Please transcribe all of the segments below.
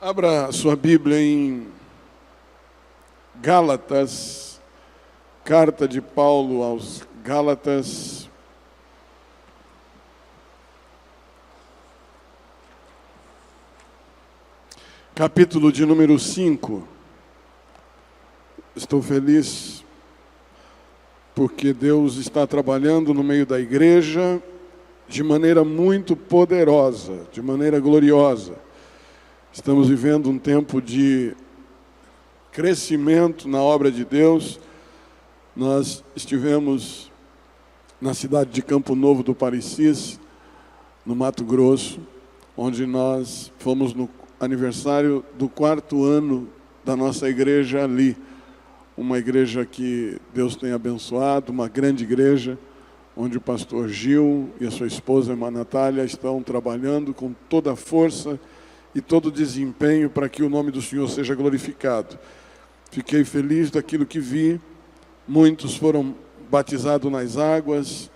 Abra sua Bíblia em Gálatas, carta de Paulo aos Gálatas, capítulo de número 5. Estou feliz porque Deus está trabalhando no meio da igreja de maneira muito poderosa, de maneira gloriosa. Estamos vivendo um tempo de crescimento na obra de Deus. Nós estivemos na cidade de Campo Novo do Parecis, no Mato Grosso, onde nós fomos no aniversário do 4º ano da nossa igreja ali. Uma igreja que Deus tem abençoado, uma grande igreja, onde o pastor Gil e a sua esposa, irmã Natália, estão trabalhando com toda a força e todo o desempenho para que o nome do Senhor seja glorificado. Fiquei feliz daquilo que vi. Muitos foram batizados nas águas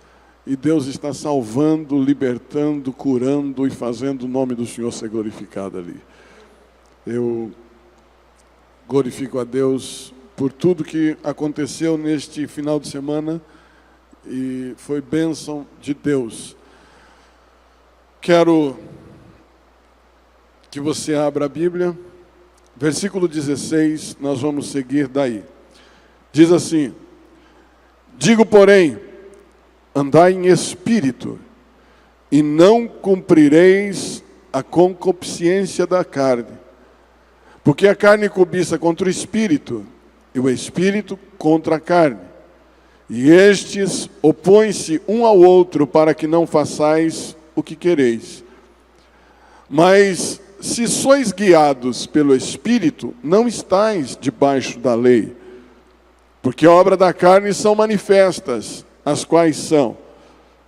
e Deus está salvando, libertando, curando e fazendo o nome do Senhor ser glorificado ali. Eu glorifico a Deus por tudo que aconteceu neste final de semana e foi bênção de Deus. Quero que você abra a Bíblia, versículo 16, nós vamos seguir daí. Diz assim: digo, porém, andai em espírito, e não cumprireis a concupiscência da carne. Porque a carne cobiça contra o espírito, e o espírito contra a carne. E estes opõem-se um ao outro, para que não façais o que quereis. Mas se sois guiados pelo Espírito, não estáis debaixo da lei. Porque a obra da carne são manifestas, as quais são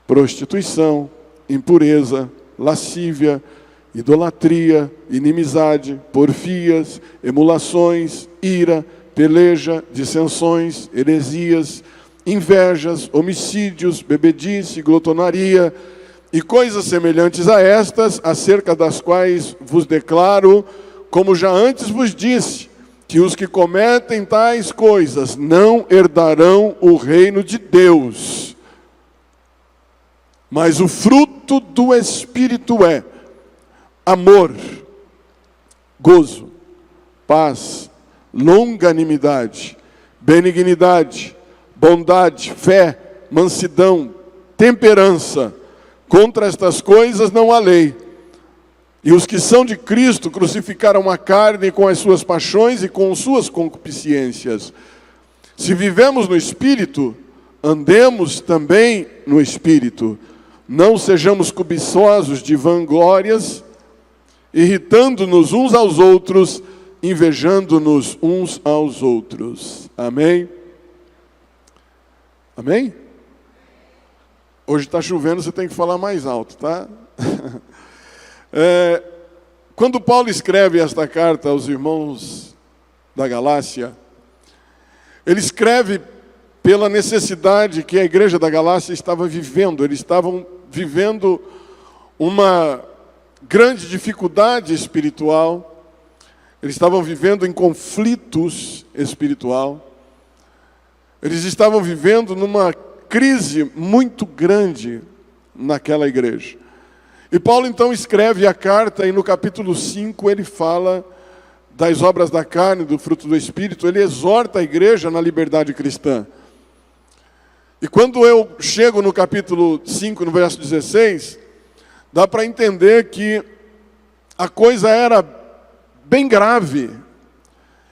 prostituição, impureza, lascívia, idolatria, inimizade, porfias, emulações, ira, peleja, dissensões, heresias, invejas, homicídios, bebedice, glotonaria, e coisas semelhantes a estas, acerca das quais vos declaro, como já antes vos disse, que os que cometem tais coisas não herdarão o reino de Deus. Mas o fruto do Espírito é amor, gozo, paz, longanimidade, benignidade, bondade, fé, mansidão, temperança. Contra estas coisas não há lei. E os que são de Cristo crucificaram a carne com as suas paixões e com suas concupiscências. Se vivemos no Espírito, andemos também no Espírito. Não sejamos cobiçosos de vanglórias, irritando-nos uns aos outros, invejando-nos uns aos outros. Amém? Amém? Hoje está chovendo, você tem que falar mais alto, tá? Quando Paulo escreve esta carta aos irmãos da Galácia, ele escreve pela necessidade que a igreja da Galácia estava vivendo. Eles estavam vivendo uma grande dificuldade espiritual, eles estavam vivendo em conflitos espiritual, eles estavam vivendo numa crise muito grande naquela igreja. E Paulo então escreve a carta, e no capítulo 5 ele fala das obras da carne, do fruto do Espírito. Ele exorta a igreja na liberdade cristã. E quando eu chego no capítulo 5, no verso 16, dá para entender que a coisa era bem grave.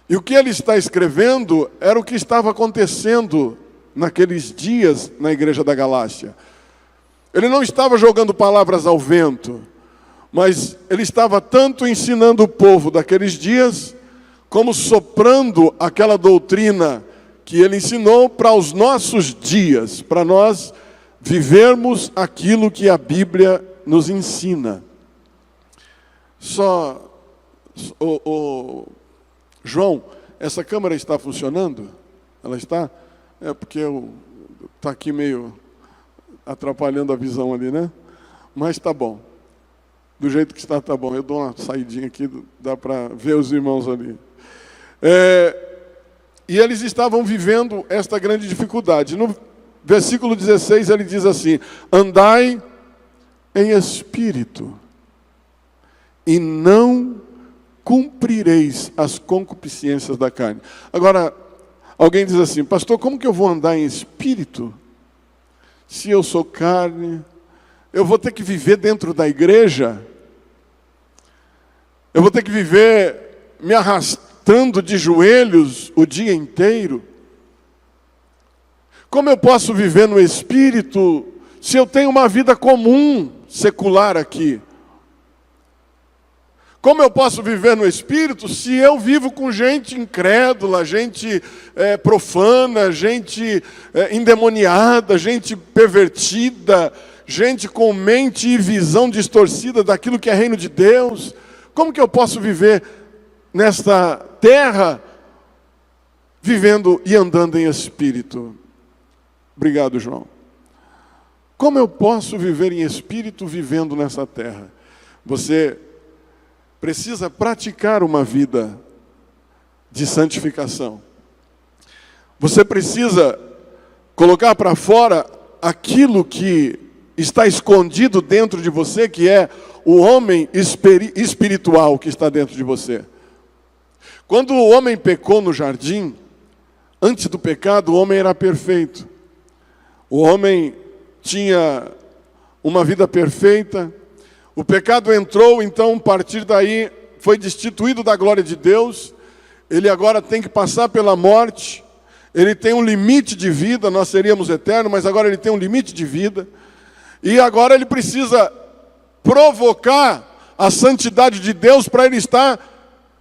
E o que ele está escrevendo era o que estava acontecendo naqueles dias na igreja da Galácia. Ele não estava jogando palavras ao vento, mas ele estava tanto ensinando o povo daqueles dias, como soprando aquela doutrina que ele ensinou para os nossos dias, para nós vivermos aquilo que a Bíblia nos ensina. João, essa câmera está funcionando? Ela está? Porque está aqui meio atrapalhando a visão ali, né? Mas está bom. Do jeito que está, tá bom. Eu dou uma saidinha aqui, dá para ver os irmãos ali. E eles estavam vivendo esta grande dificuldade. No versículo 16 ele diz assim: andai em espírito, e não cumprireis as concupiscências da carne. Agora, alguém diz assim: pastor, como que eu vou andar em espírito? Se eu sou carne, eu vou ter que viver dentro da igreja? Eu vou ter que viver me arrastando de joelhos o dia inteiro? Como eu posso viver no espírito se eu tenho uma vida comum, secular aqui? Como eu posso viver no espírito se eu vivo com gente incrédula, gente profana, gente endemoniada, gente pervertida, gente com mente e visão distorcida daquilo que é reino de Deus? Como que eu posso viver nesta terra, vivendo e andando em espírito? Obrigado, João. Como eu posso viver em espírito vivendo nessa terra? Você precisa praticar uma vida de santificação. Você precisa colocar para fora aquilo que está escondido dentro de você, que é o homem espiritual que está dentro de você. Quando o homem pecou no jardim, antes do pecado, o homem era perfeito. O homem tinha uma vida perfeita. O pecado entrou, então, a partir daí, foi destituído da glória de Deus. Ele agora tem que passar pela morte. Ele tem um limite de vida, nós seríamos eternos, mas agora ele tem um limite de vida. E agora ele precisa provocar a santidade de Deus para ele estar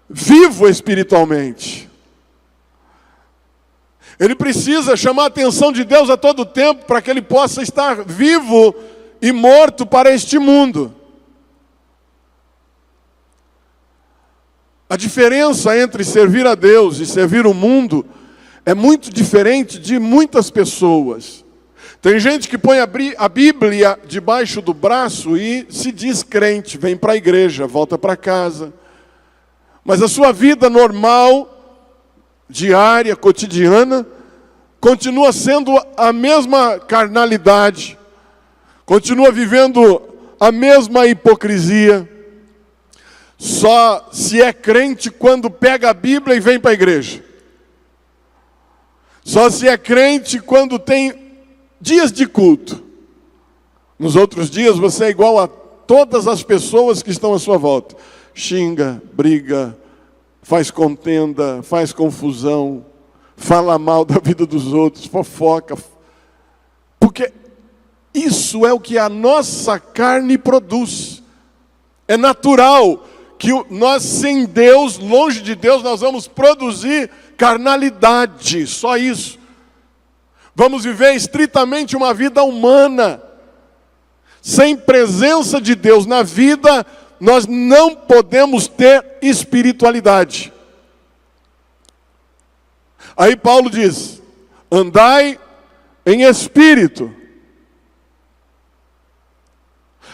vivo espiritualmente. Ele precisa chamar a atenção de Deus a todo tempo para que ele possa estar vivo e morto para este mundo. A diferença entre servir a Deus e servir o mundo é muito diferente de muitas pessoas. Tem gente que põe a Bíblia debaixo do braço e se diz crente, vem para a igreja, volta para casa. Mas a sua vida normal, diária, cotidiana, continua sendo a mesma carnalidade, continua vivendo a mesma hipocrisia. Só se é crente quando pega a Bíblia e vem para a igreja. Só se é crente quando tem dias de culto. Nos outros dias você é igual a todas as pessoas que estão à sua volta. Xinga, briga, faz contenda, faz confusão, fala mal da vida dos outros, fofoca. Porque isso é o que a nossa carne produz. É natural que nós, sem Deus, longe de Deus, nós vamos produzir carnalidade, só isso. Vamos viver estritamente uma vida humana. Sem presença de Deus na vida, nós não podemos ter espiritualidade. Aí Paulo diz: andai em espírito.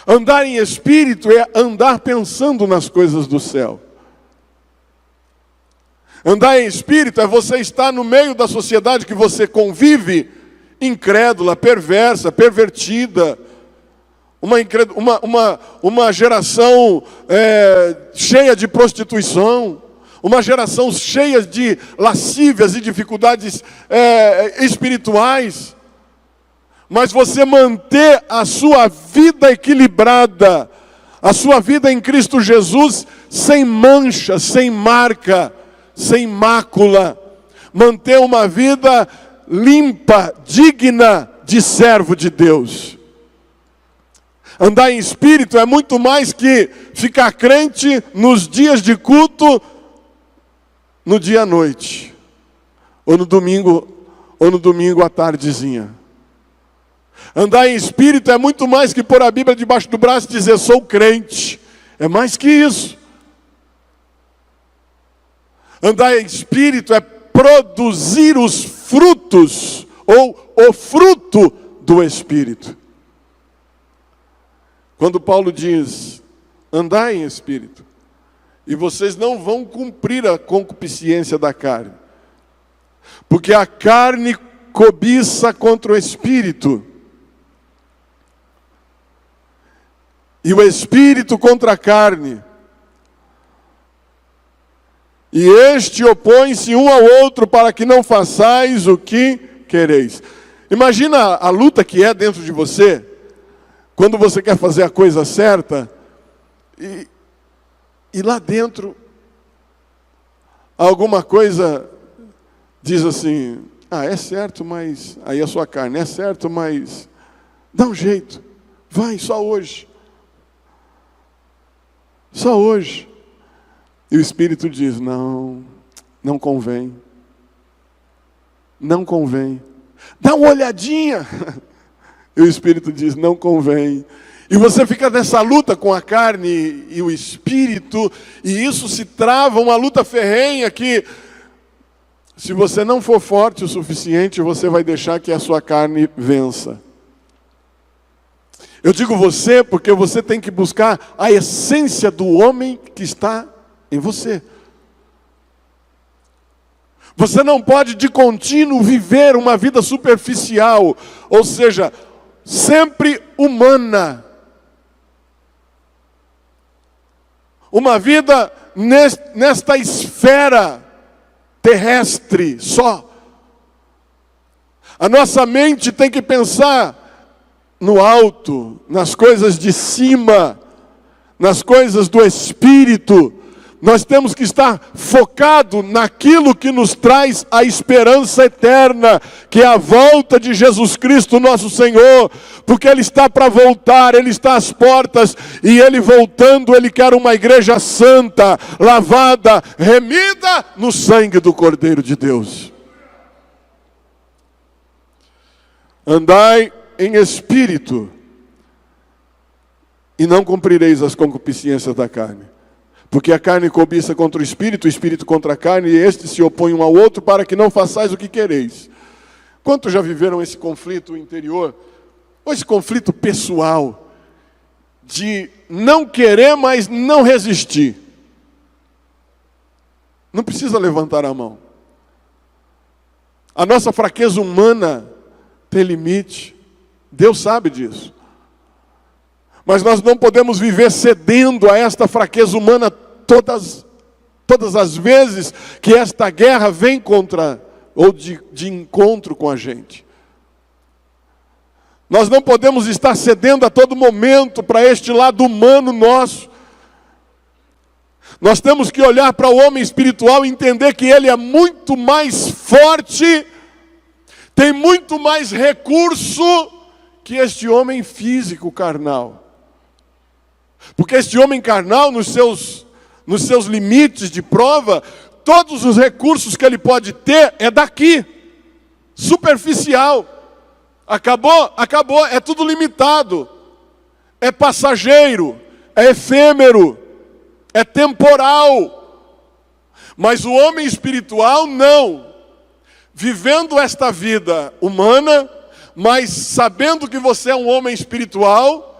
Andar em espírito é andar pensando nas coisas do céu. Andar em espírito é você estar no meio da sociedade que você convive, incrédula, perversa, pervertida, uma geração cheia de prostituição, uma geração cheia de lascívias e dificuldades espirituais. Mas você manter a sua vida equilibrada, a sua vida em Cristo Jesus, sem mancha, sem marca, sem mácula, manter uma vida limpa, digna de servo de Deus. Andar em espírito é muito mais que ficar crente nos dias de culto, no dia à noite, ou no domingo à tardezinha. Andar em espírito é muito mais que pôr a Bíblia debaixo do braço e dizer sou crente. É mais que isso. Andar em espírito é produzir os frutos, ou o fruto do Espírito. Quando Paulo diz, andai em espírito, e vocês não vão cumprir a concupiscência da carne. Porque a carne cobiça contra o espírito, e o espírito contra a carne. E este opõe-se um ao outro para que não façais o que quereis. Imagina a luta que é dentro de você, quando você quer fazer a coisa certa, e lá dentro, alguma coisa diz assim, é certo, mas... Aí a sua carne, é certo, mas... Dá um jeito, vai, só hoje. Só hoje. E o Espírito diz, não convém. Não convém. Dá uma olhadinha. E o Espírito diz, não convém. E você fica nessa luta com a carne e o Espírito, e isso se trava, uma luta ferrenha que, se você não for forte o suficiente, você vai deixar que a sua carne vença. Eu digo você porque você tem que buscar a essência do homem que está em você. Você não pode de contínuo viver uma vida superficial, ou seja, sempre humana. Uma vida nesta esfera terrestre só. A nossa mente tem que pensar no alto, nas coisas de cima, nas coisas do Espírito. Nós temos que estar focado naquilo que nos traz a esperança eterna, que é a volta de Jesus Cristo, nosso Senhor, porque Ele está para voltar, Ele está às portas, e Ele voltando, Ele quer uma igreja santa, lavada, remida no sangue do Cordeiro de Deus. Andai em espírito, e não cumprireis as concupiscências da carne. Porque a carne cobiça contra o espírito contra a carne, e estes se opõem um ao outro para que não façais o que quereis. Quantos já viveram esse conflito interior, ou esse conflito pessoal, de não querer, mas não resistir? Não precisa levantar a mão. A nossa fraqueza humana tem limite. Deus sabe disso. Mas nós não podemos viver cedendo a esta fraqueza humana todas as vezes que esta guerra vem contra, ou de encontro com a gente. Nós não podemos estar cedendo a todo momento para este lado humano nosso. Nós temos que olhar para o homem espiritual e entender que ele é muito mais forte, tem muito mais recurso que este homem físico carnal. Porque este homem carnal, nos seus limites de prova, todos os recursos que ele pode ter é daqui, superficial. Acabou, é tudo limitado, é passageiro, é efêmero, é temporal. Mas o homem espiritual não. Vivendo esta vida humana, mas sabendo que você é um homem espiritual,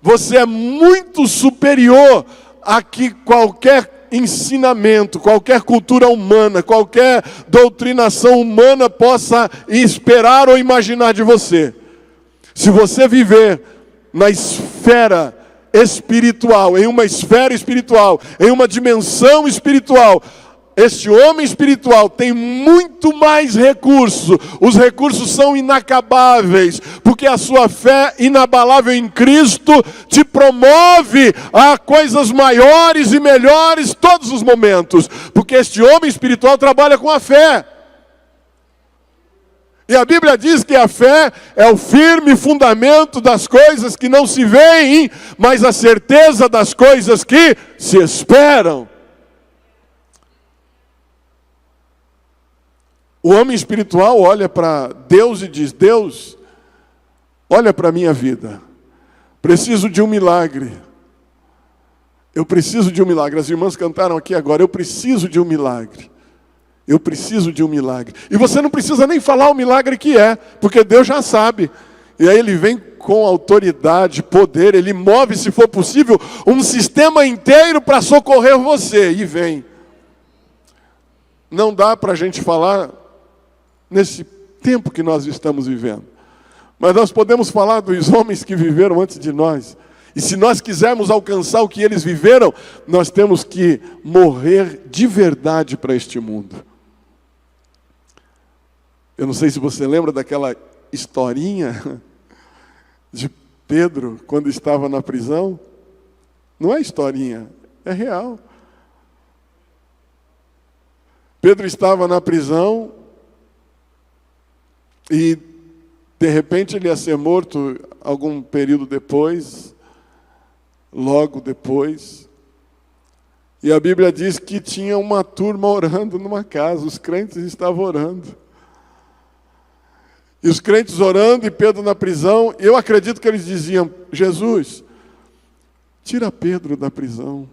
você é muito superior a que qualquer ensinamento, qualquer cultura humana, qualquer doutrinação humana possa esperar ou imaginar de você. Se você viver na esfera espiritual, em uma esfera espiritual, em uma dimensão espiritual, este homem espiritual tem muito mais recursos. Os recursos são inacabáveis, porque a sua fé inabalável em Cristo te promove a coisas maiores e melhores todos os momentos, porque este homem espiritual trabalha com a fé. E a Bíblia diz que a fé é o firme fundamento das coisas que não se veem, mas a certeza das coisas que se esperam. O homem espiritual olha para Deus e diz: Deus, olha para a minha vida, preciso de um milagre. Eu preciso de um milagre. As irmãs cantaram aqui agora, eu preciso de um milagre. Eu preciso de um milagre. E você não precisa nem falar o milagre que é, porque Deus já sabe. E aí ele vem com autoridade, poder, ele move, se for possível, um sistema inteiro para socorrer você. E vem. Não dá para a gente falar nesse tempo que nós estamos vivendo. Mas nós podemos falar dos homens que viveram antes de nós. E se nós quisermos alcançar o que eles viveram, nós temos que morrer de verdade para este mundo. Eu não sei se você lembra daquela historinha de Pedro, quando estava na prisão. Não é historinha, é real. Pedro estava na prisão e, de repente, ele ia ser morto algum período depois, logo depois. E a Bíblia diz que tinha uma turma orando numa casa, os crentes estavam orando. E os crentes orando e Pedro na prisão, eu acredito que eles diziam: Jesus, tira Pedro da prisão.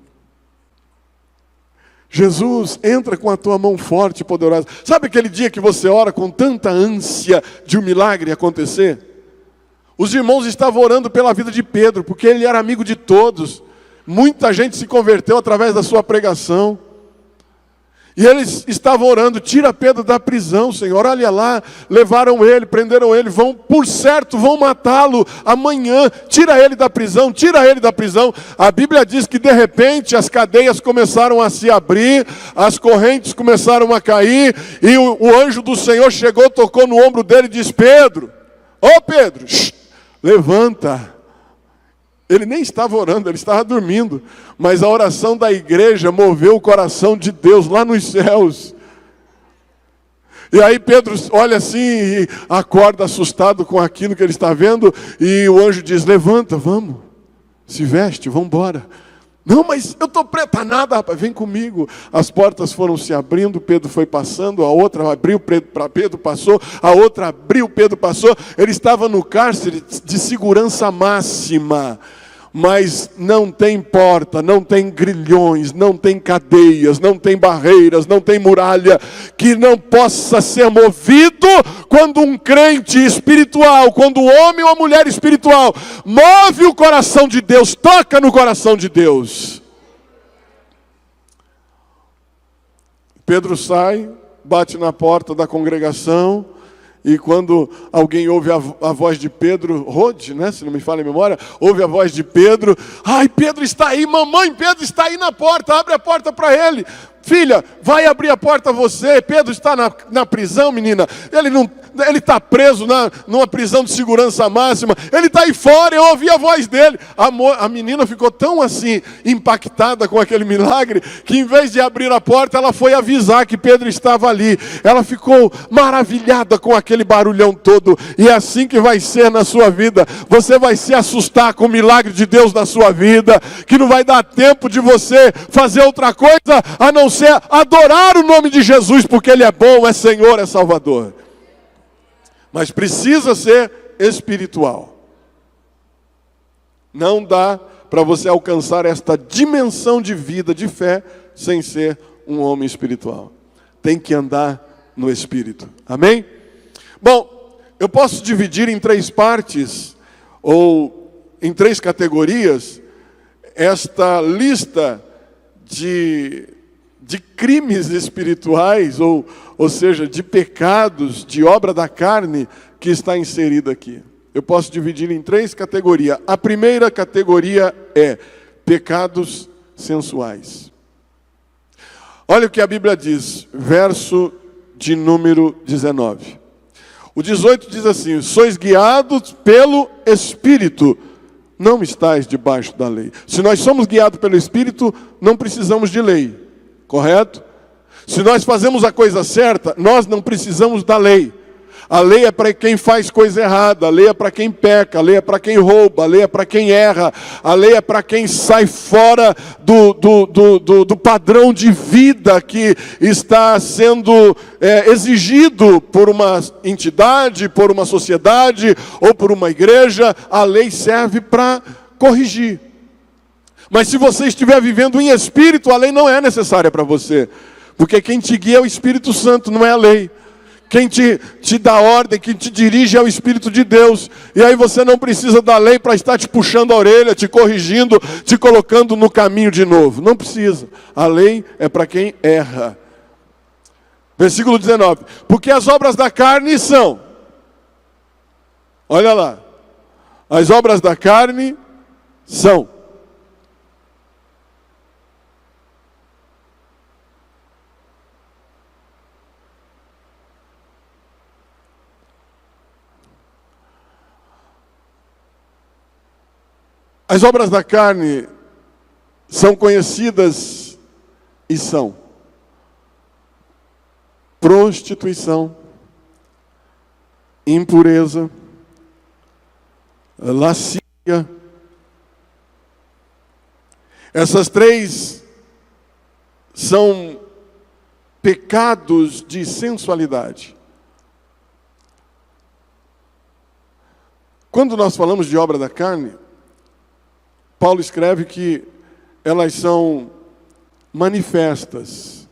Jesus, entra com a tua mão forte e poderosa. Sabe aquele dia que você ora com tanta ânsia de um milagre acontecer? Os irmãos estavam orando pela vida de Pedro, porque ele era amigo de todos. Muita gente se converteu através da sua pregação. E eles estavam orando: tira Pedro da prisão, Senhor. Olha lá, levaram ele, prenderam ele, por certo, vão matá-lo amanhã. Tira ele da prisão, tira ele da prisão. A Bíblia diz que de repente as cadeias começaram a se abrir, as correntes começaram a cair, e o anjo do Senhor chegou, tocou no ombro dele e disse: Pedro, Pedro, levanta. Ele nem estava orando, ele estava dormindo. Mas a oração da igreja moveu o coração de Deus lá nos céus. E aí Pedro olha assim e acorda assustado com aquilo que ele está vendo. E o anjo diz: levanta, vamos. Se veste, vamos embora. Não, mas eu estou preto. Tá nada, rapaz, vem comigo. As portas foram se abrindo, Pedro foi passando, a outra abriu, Pedro passou, a outra abriu, Pedro passou. Ele estava no cárcere de segurança máxima. Mas não tem porta, não tem grilhões, não tem cadeias, não tem barreiras, não tem muralha que não possa ser movido quando um crente espiritual, quando um homem ou uma mulher espiritual move o coração de Deus, toca no coração de Deus. Pedro sai, bate na porta da congregação. E quando alguém ouve a voz de Pedro, Rode, né, se não me falha a memória, ouve a voz de Pedro: ai, Pedro está aí, mamãe, Pedro está aí na porta, abre a porta para ele. Filha, vai abrir a porta você, Pedro está na prisão, menina. Ele está preso numa prisão de segurança máxima. Ele está aí fora, eu ouvi a voz dele. A menina ficou tão assim, impactada com aquele milagre, que em vez de abrir a porta, ela foi avisar que Pedro estava ali. Ela ficou maravilhada com aquele barulhão todo. E é assim que vai ser na sua vida. Você vai se assustar com o milagre de Deus na sua vida, que não vai dar tempo de você fazer outra coisa, a não ser adorar o nome de Jesus, porque Ele é bom, é Senhor, é Salvador. Mas precisa ser espiritual. Não dá para você alcançar esta dimensão de vida, de fé, sem ser um homem espiritual. Tem que andar no Espírito. Amém? Bom, eu posso dividir em 3 partes, ou em 3 categorias, esta lista de crimes espirituais, ou seja, de pecados, de obra da carne, que está inserida aqui. Eu posso dividir em 3 categorias. A primeira categoria é pecados sensuais. Olha o que a Bíblia diz, verso de número 19. O 18 diz assim: sois guiados pelo Espírito, não estáis debaixo da lei. Se nós somos guiados pelo Espírito, não precisamos de lei, correto? Se nós fazemos a coisa certa, nós não precisamos da lei. A lei é para quem faz coisa errada, a lei é para quem peca, a lei é para quem rouba, a lei é para quem erra, a lei é para quem sai fora do padrão de vida que está sendo exigido por uma entidade, por uma sociedade ou por uma igreja. A lei serve para corrigir. Mas se você estiver vivendo em espírito, a lei não é necessária para você. Porque quem te guia é o Espírito Santo, não é a lei. Quem te dá ordem, quem te dirige é o Espírito de Deus. E aí você não precisa da lei para estar te puxando a orelha, te corrigindo, te colocando no caminho de novo. Não precisa. A lei é para quem erra. Versículo 19. Porque as obras da carne são... Olha lá. As obras da carne são... As obras da carne são conhecidas e são prostituição, impureza, lascívia. Essas três são pecados de sensualidade. Quando nós falamos de obra da carne, Paulo escreve que elas são manifestas,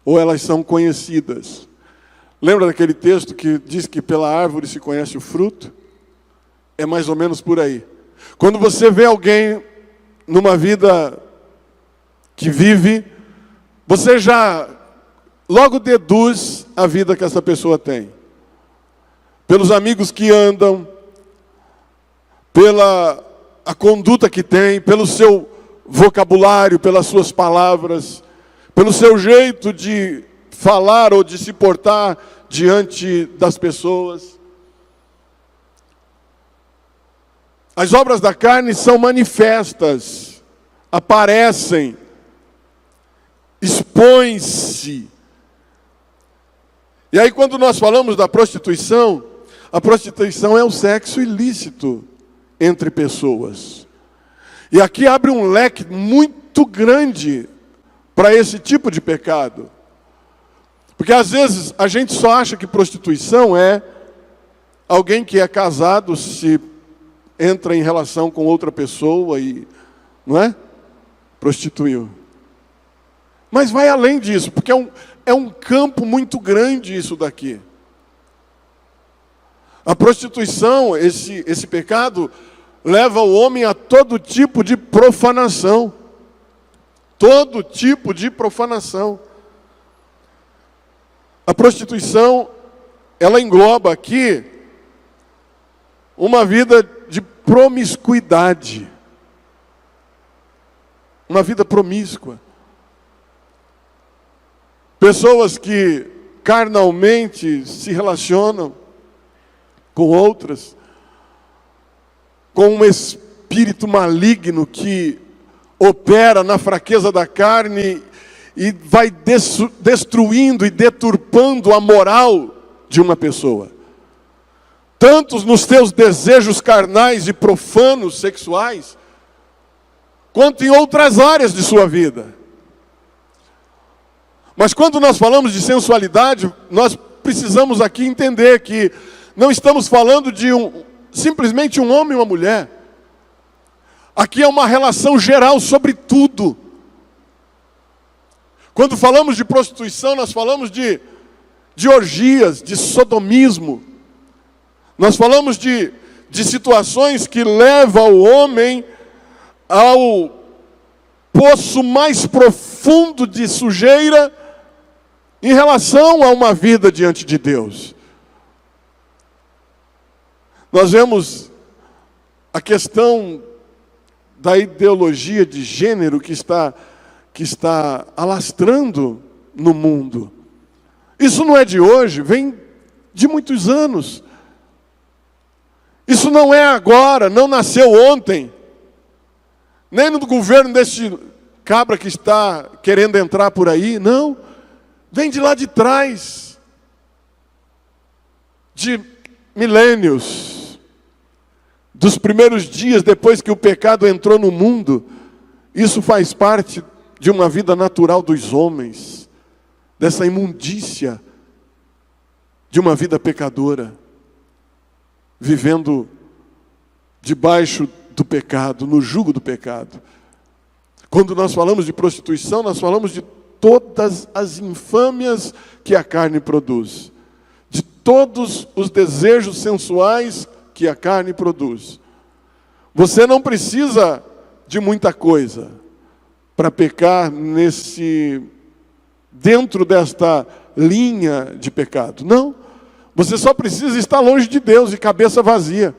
ou elas são conhecidas. Lembra daquele texto que diz que pela árvore se conhece o fruto? É mais ou menos por aí. Quando você vê alguém numa vida que vive, você já logo deduz a vida que essa pessoa tem. Pelos amigos que andam, pela a conduta que tem, pelo seu vocabulário, pelas suas palavras, pelo seu jeito de falar ou de se portar diante das pessoas. As obras da carne são manifestas, aparecem, expõem-se. E aí quando nós falamos da prostituição, a prostituição é o sexo ilícito entre pessoas. E aqui abre um leque muito grande para esse tipo de pecado. Porque às vezes a gente só acha que prostituição é alguém que é casado, se entra em relação com outra pessoa e, não é? Prostituiu. Mas vai além disso, porque é um campo muito grande isso daqui. A prostituição, esse pecado, leva o homem a todo tipo de profanação. Todo tipo de profanação. A prostituição, ela engloba aqui uma vida de promiscuidade. Uma vida promíscua. Pessoas que carnalmente se relacionam com outras, com um espírito maligno que opera na fraqueza da carne e vai destruindo e deturpando a moral de uma pessoa. Tanto nos teus desejos carnais e profanos sexuais, quanto em outras áreas de sua vida. Mas quando nós falamos de sensualidade, nós precisamos aqui entender que não estamos falando de simplesmente um homem e uma mulher. Aqui é uma relação geral sobre tudo. Quando falamos de prostituição, nós falamos de orgias, de sodomismo. Nós falamos de situações que levam o homem ao poço mais profundo de sujeira em relação a uma vida diante de Deus. Nós vemos a questão da ideologia de gênero que está alastrando no mundo. Isso não é de hoje, vem de muitos anos. Isso não é agora, não nasceu ontem. Nem no governo desse cabra que está querendo entrar por aí, não. Vem de lá de trás. De milênios. Dos primeiros dias depois que o pecado entrou no mundo. Isso faz parte de uma vida natural dos homens. Dessa imundícia de uma vida pecadora. Vivendo debaixo do pecado, no jugo do pecado. Quando nós falamos de prostituição, nós falamos de todas as infâmias que a carne produz. De todos os desejos sensuais que a carne produz. Você não precisa de muita coisa para pecar dentro desta linha de pecado. Não. Você só precisa estar longe de Deus e cabeça vazia.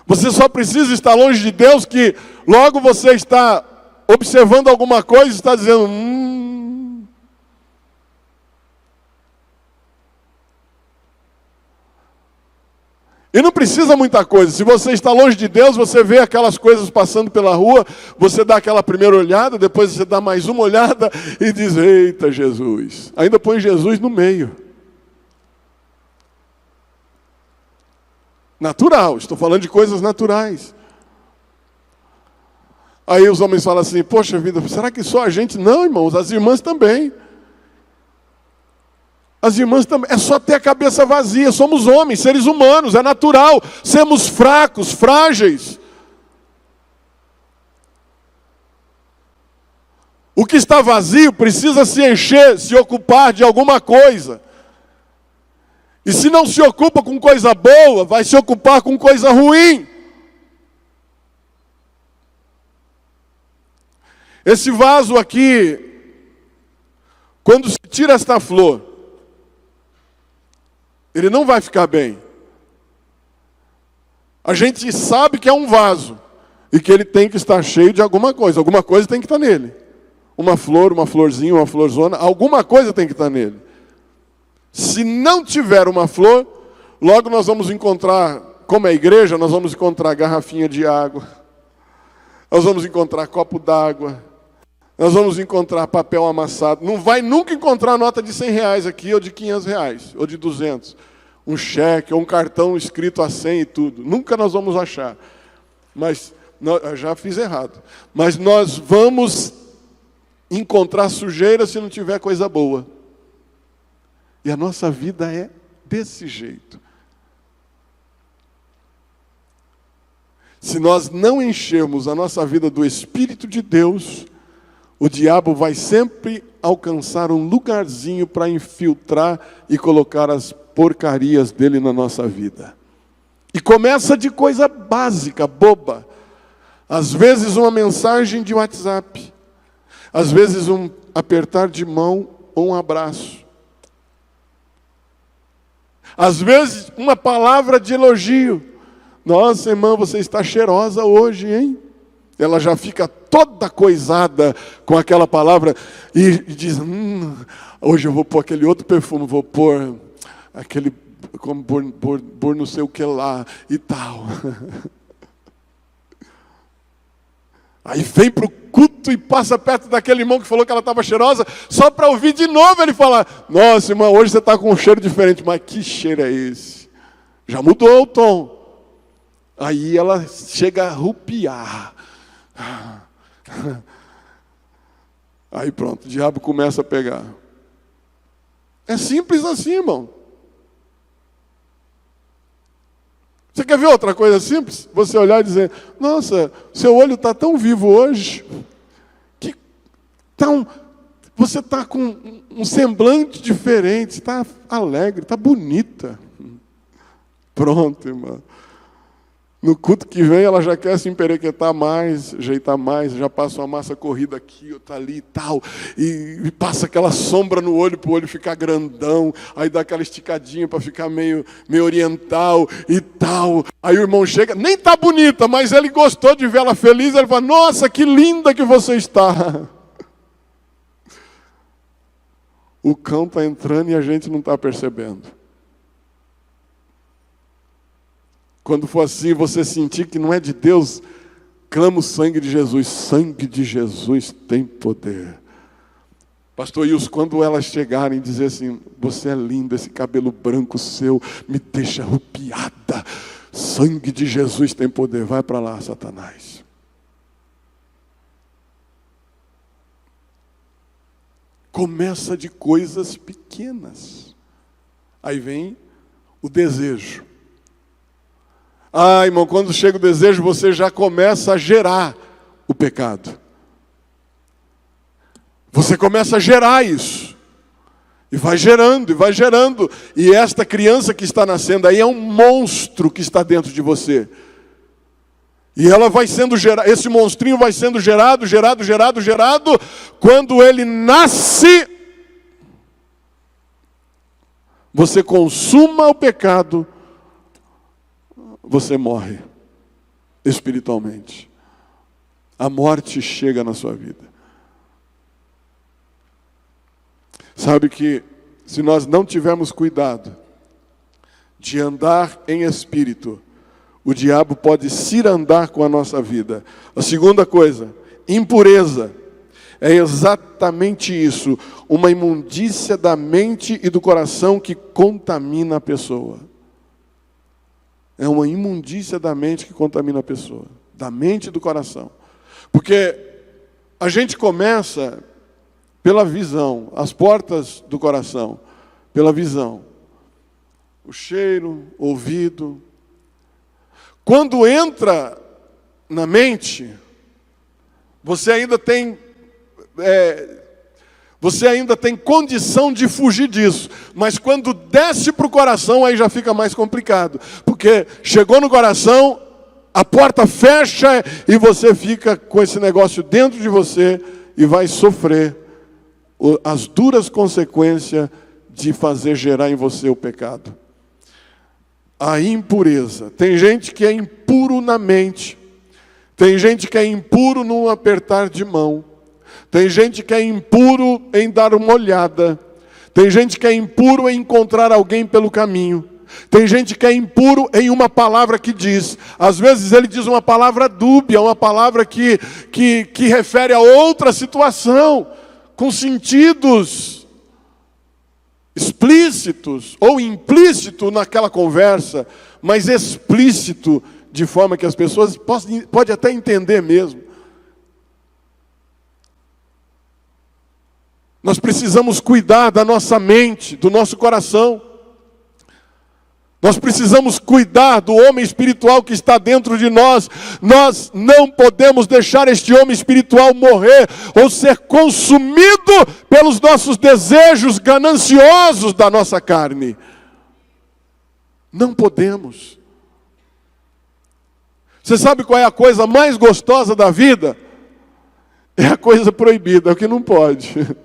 Você só precisa estar longe de Deus, que logo você está observando alguma coisa e está dizendo, E não precisa muita coisa. Se você está longe de Deus, você vê aquelas coisas passando pela rua, você dá aquela primeira olhada, depois você dá mais uma olhada e diz, eita Jesus. Ainda põe Jesus no meio. Natural, estou falando de coisas naturais. Aí os homens falam assim, poxa vida, será que só a gente? Não, irmãos, as irmãs também. As irmãs também, é só ter a cabeça vazia, somos homens, seres humanos, é natural, sermos fracos, frágeis. O que está vazio precisa se encher, se ocupar de alguma coisa. E se não se ocupa com coisa boa, vai se ocupar com coisa ruim. Esse vaso aqui, quando se tira esta flor, ele não vai ficar bem. A gente sabe que é um vaso e que ele tem que estar cheio de alguma coisa tem que estar nele. Uma flor, uma florzinha, uma florzona, alguma coisa tem que estar nele. Se não tiver uma flor, logo nós vamos encontrar, como é a igreja, nós vamos encontrar garrafinha de água, nós vamos encontrar copo d'água, nós vamos encontrar papel amassado. Não vai nunca encontrar nota de R$100 aqui, ou de R$500, ou de 200. Um cheque, ou um cartão escrito a 100 e tudo. Nunca nós vamos achar. Mas, eu já fiz errado. Mas nós vamos encontrar sujeira se não tiver coisa boa. E a nossa vida é desse jeito. Se nós não enchermos a nossa vida do Espírito de Deus, o diabo vai sempre alcançar um lugarzinho para infiltrar e colocar as porcarias dele na nossa vida. E começa de coisa básica, boba. Às vezes uma mensagem de WhatsApp. Às vezes um apertar de mão ou um abraço. Às vezes uma palavra de elogio. Nossa, irmã, você está cheirosa hoje, hein? Ela já fica toda coisada com aquela palavra e diz, hoje eu vou pôr aquele outro perfume, vou pôr aquele, como pôr não sei o que lá e tal. Aí vem para o culto e passa perto daquele irmão que falou que ela estava cheirosa, só para ouvir de novo ele falar, nossa, irmã, hoje você está com um cheiro diferente. Mas que cheiro é esse? Já mudou o tom. Aí ela chega a arrupiar. Aí pronto, o diabo começa a pegar. É simples assim, irmão. Você quer ver outra coisa simples? Você olhar e dizer, nossa, seu olho está tão vivo hoje, que você está com um semblante diferente, está alegre, está bonita. Pronto, irmão. No culto que vem, ela já quer se emperequetar mais, ajeitar mais, já passa uma massa corrida aqui, outra ali e tal, e passa aquela sombra no olho para o olho ficar grandão, aí dá aquela esticadinha para ficar meio oriental e tal. Aí o irmão chega, nem está bonita, mas ele gostou de ver ela feliz, ele fala, nossa, que linda que você está. O cão está entrando e a gente não está percebendo. Quando for assim, você sentir que não é de Deus, clama o sangue de Jesus. Sangue de Jesus tem poder. Pastor Wilson, quando elas chegarem e dizer assim, você é lindo, esse cabelo branco seu me deixa arrupiada. Sangue de Jesus tem poder. Vai para lá, Satanás. Começa de coisas pequenas. Aí vem o desejo. Ah, irmão, quando chega o desejo, você já começa a gerar o pecado. Você começa a gerar isso. E vai gerando, e vai gerando. E esta criança que está nascendo aí é um monstro que está dentro de você. E ela vai sendo gerada, esse monstrinho vai sendo gerado. Quando ele nasce, você consuma o pecado, você morre espiritualmente. A morte chega na sua vida. Sabe que se nós não tivermos cuidado de andar em espírito, o diabo pode cirandar com a nossa vida. A segunda coisa, impureza. É exatamente isso, uma imundícia da mente e do coração que contamina a pessoa. É uma imundícia da mente que contamina a pessoa, da mente e do coração. Porque a gente começa pela visão, as portas do coração, pela visão. O cheiro, ouvido. Quando entra na mente, você ainda tem condição de fugir disso. Mas quando desce para o coração, aí já fica mais complicado. Porque chegou no coração, a porta fecha e você fica com esse negócio dentro de você e vai sofrer as duras consequências de fazer gerar em você o pecado. A impureza. Tem gente que é impuro na mente. Tem gente que é impuro num apertar de mão. Tem gente que é impuro em dar uma olhada. Tem gente que é impuro em encontrar alguém pelo caminho. Tem gente que é impuro em uma palavra que diz. Às vezes ele diz uma palavra dúbia, uma palavra que refere a outra situação, com sentidos explícitos ou implícito naquela conversa, mas explícito de forma que as pessoas podem até entender mesmo. Nós precisamos cuidar da nossa mente, do nosso coração. Nós precisamos cuidar do homem espiritual que está dentro de nós. Nós não podemos deixar este homem espiritual morrer ou ser consumido pelos nossos desejos gananciosos da nossa carne. Não podemos. Você sabe qual é a coisa mais gostosa da vida? É a coisa proibida, é o que não pode.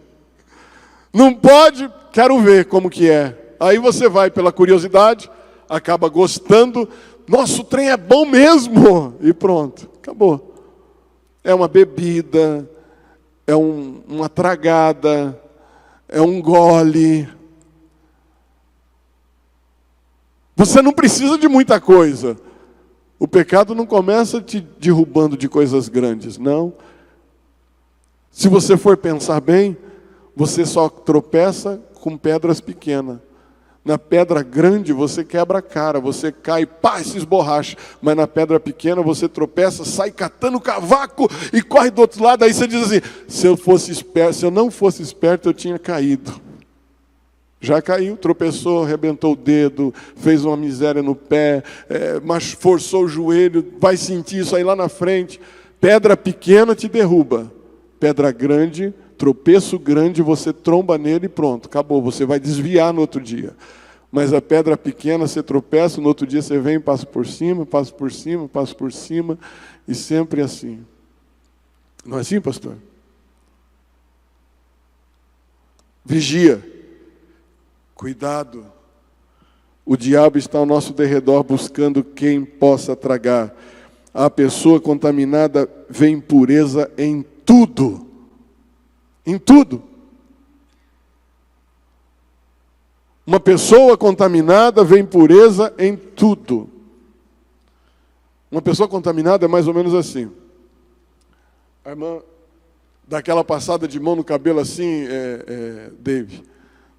Não pode, quero ver como que é. Aí você vai pela curiosidade, acaba gostando. Nossa, o trem é bom mesmo. E pronto, acabou. É uma bebida, é uma tragada, é um gole. Você não precisa de muita coisa. O pecado não começa te derrubando de coisas grandes, não. Se você for pensar bem, você só tropeça com pedras pequenas. Na pedra grande você quebra a cara, você cai, pá, se esborracha. Mas na pedra pequena você tropeça, sai catando o cavaco e corre do outro lado. Aí você diz assim, se eu não fosse esperto, eu tinha caído. Já caiu, tropeçou, arrebentou o dedo, fez uma miséria no pé, mas forçou o joelho, vai sentir isso aí lá na frente. Pedra pequena te derruba. Pedra grande, tropeço grande, você tromba nele e pronto, acabou. Você vai desviar no outro dia. Mas a pedra pequena, você tropeça, no outro dia você vem, passa por cima, passa por cima, passa por cima, e sempre assim. Não é assim, pastor? Vigia. Cuidado. O diabo está ao nosso derredor buscando quem possa tragar. A pessoa contaminada vê impureza em tudo. Em tudo. Uma pessoa contaminada vê impureza em tudo. Uma pessoa contaminada é mais ou menos assim. A irmã dá aquela passada de mão no cabelo assim, Dave.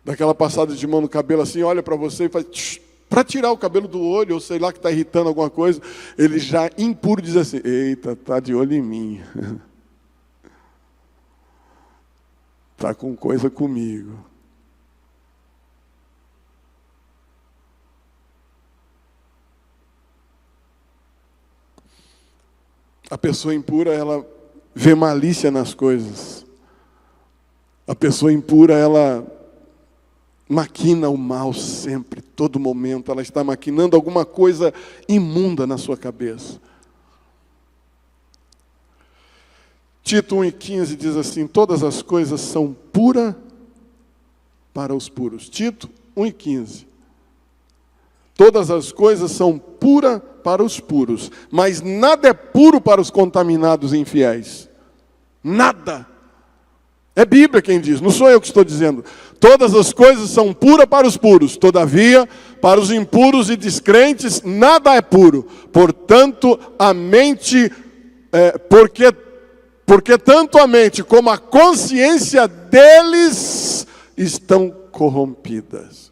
Dá aquela passada de mão no cabelo assim, olha para você e faz... Para tirar o cabelo do olho, ou sei lá que está irritando alguma coisa, ele já impuro diz assim, eita, está de olho em mim. Está com coisa comigo. A pessoa impura, ela vê malícia nas coisas. A pessoa impura, ela maquina o mal sempre, todo momento. Ela está maquinando alguma coisa imunda na sua cabeça. Tito 1,15 diz assim: todas as coisas são puras para os puros. Tito 1,15. Todas as coisas são puras para os puros, mas nada é puro para os contaminados e infiéis. Nada. É Bíblia quem diz, não sou eu que estou dizendo. Todas as coisas são puras para os puros, todavia, para os impuros e descrentes, nada é puro. Portanto, a mente, porque tanto a mente como a consciência deles estão corrompidas.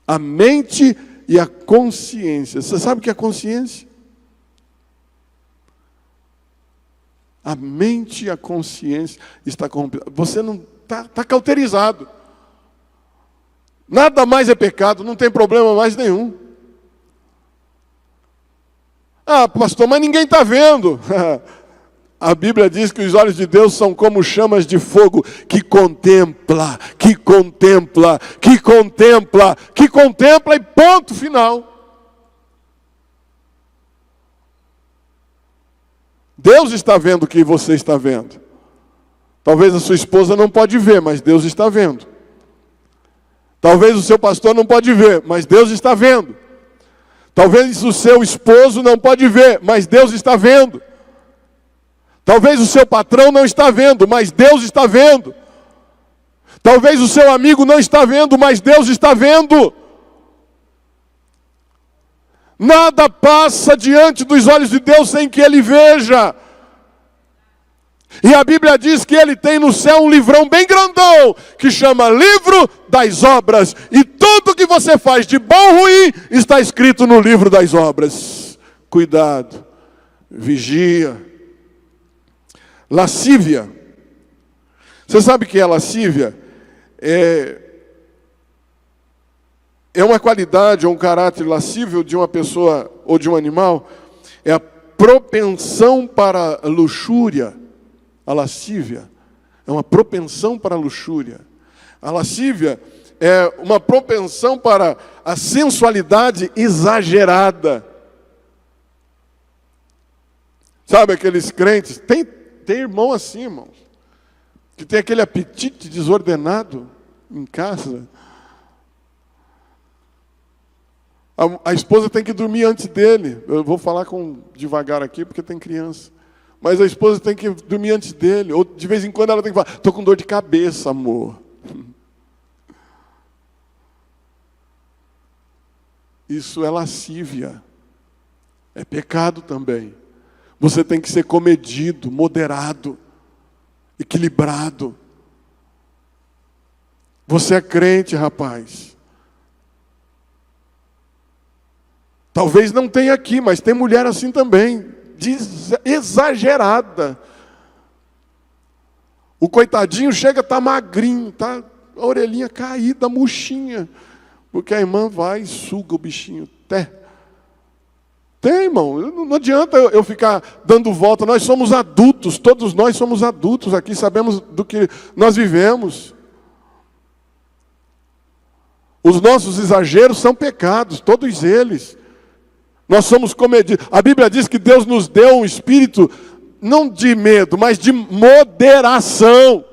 A mente e a consciência. Você sabe o que é consciência? A mente e a consciência está corrompida. Você não está cauterizado. Nada mais é pecado, não tem problema mais nenhum. Ah, pastor, mas ninguém está vendo. A Bíblia diz que os olhos de Deus são como chamas de fogo que contempla, que contempla, que contempla, que contempla e ponto final. Deus está vendo o que você está vendo. Talvez a sua esposa não pode ver, mas Deus está vendo. Talvez o seu pastor não pode ver, mas Deus está vendo. Talvez o seu esposo não pode ver, mas Deus está vendo. Talvez o seu patrão não está vendo, mas Deus está vendo. Talvez o seu amigo não está vendo, mas Deus está vendo. Nada passa diante dos olhos de Deus sem que Ele veja. E a Bíblia diz que Ele tem no céu um livrão bem grandão, que chama Livro das Obras. E tudo que você faz de bom ou ruim está escrito no livro das obras. Cuidado, vigia. Lascívia. Você sabe o que é lascívia? É uma qualidade ou um caráter lascível de uma pessoa ou de um animal. É a propensão para a luxúria. A lascívia é uma propensão para a luxúria. A lascívia é uma propensão para a sensualidade exagerada. Sabe aqueles crentes? Tem irmão assim, irmãos, que tem aquele apetite desordenado em casa. A esposa tem que dormir antes dele. Eu vou falar devagar aqui, porque tem criança. Mas a esposa tem que dormir antes dele. Ou de vez em quando ela tem que falar: estou com dor de cabeça, amor. Isso é lascívia. É pecado também. Você tem que ser comedido, moderado, equilibrado. Você é crente, rapaz. Talvez não tenha aqui, mas tem mulher assim também, exagerada. O coitadinho chega, está magrinho, está a orelhinha caída, murchinha, porque a irmã vai e suga o bichinho. Tem, irmão, não adianta eu ficar dando volta. Nós somos adultos, todos nós somos adultos aqui, sabemos do que nós vivemos. Os nossos exageros são pecados, todos eles. Nós somos comedidos. A Bíblia diz que Deus nos deu um espírito, não de medo, mas de moderação.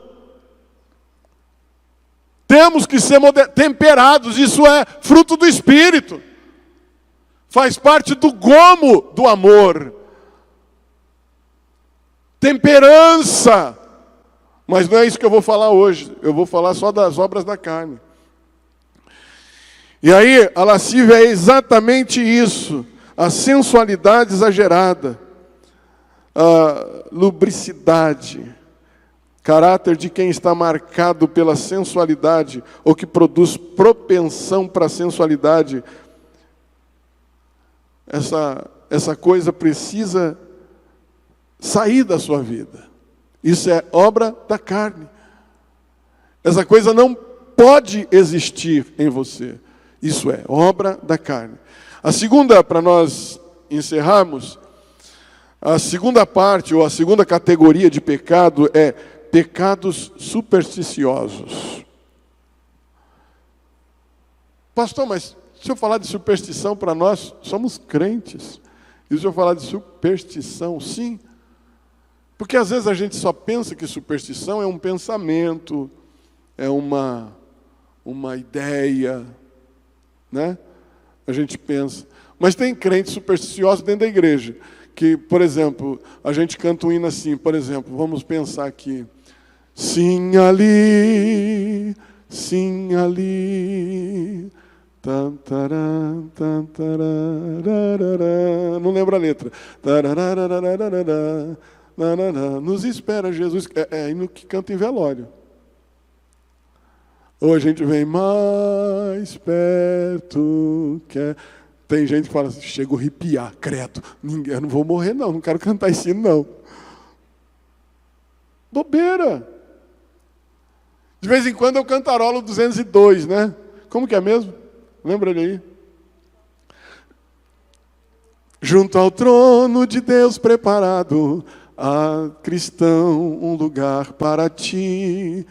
Temos que ser temperados, isso é fruto do Espírito. Faz parte do gomo do amor. Temperança. Mas não é isso que eu vou falar hoje. Eu vou falar só das obras da carne. E aí, a lascívia é exatamente isso. A sensualidade exagerada. A lubricidade. Caráter de quem está marcado pela sensualidade, ou que produz propensão para a sensualidade. Essa coisa precisa sair da sua vida. Isso é obra da carne. Essa coisa não pode existir em você. Isso é obra da carne. A segunda, para nós encerrarmos, a segunda parte, ou a segunda categoria de pecado é pecados supersticiosos. Pastor, mas se eu falar de superstição para nós, somos crentes. E se eu falar de superstição, sim. Porque às vezes a gente só pensa que superstição é um pensamento, é uma ideia, né? A gente pensa. Mas tem crentes supersticiosos dentro da igreja. Que, por exemplo, a gente canta um hino assim, por exemplo, vamos pensar aqui. Sim ali, sim ali. Não lembro a letra. Nos espera Jesus. É hino que canta em velório. Ou a gente vem mais perto. Tem gente que fala assim, chega a arrepiar, credo. Eu não vou morrer não quero cantar esse hino não. Bobeira. De vez em quando eu cantarolo 202, né? Como que é mesmo? Lembra ele aí? Junto ao trono de Deus preparado, há, cristão, um lugar para ti.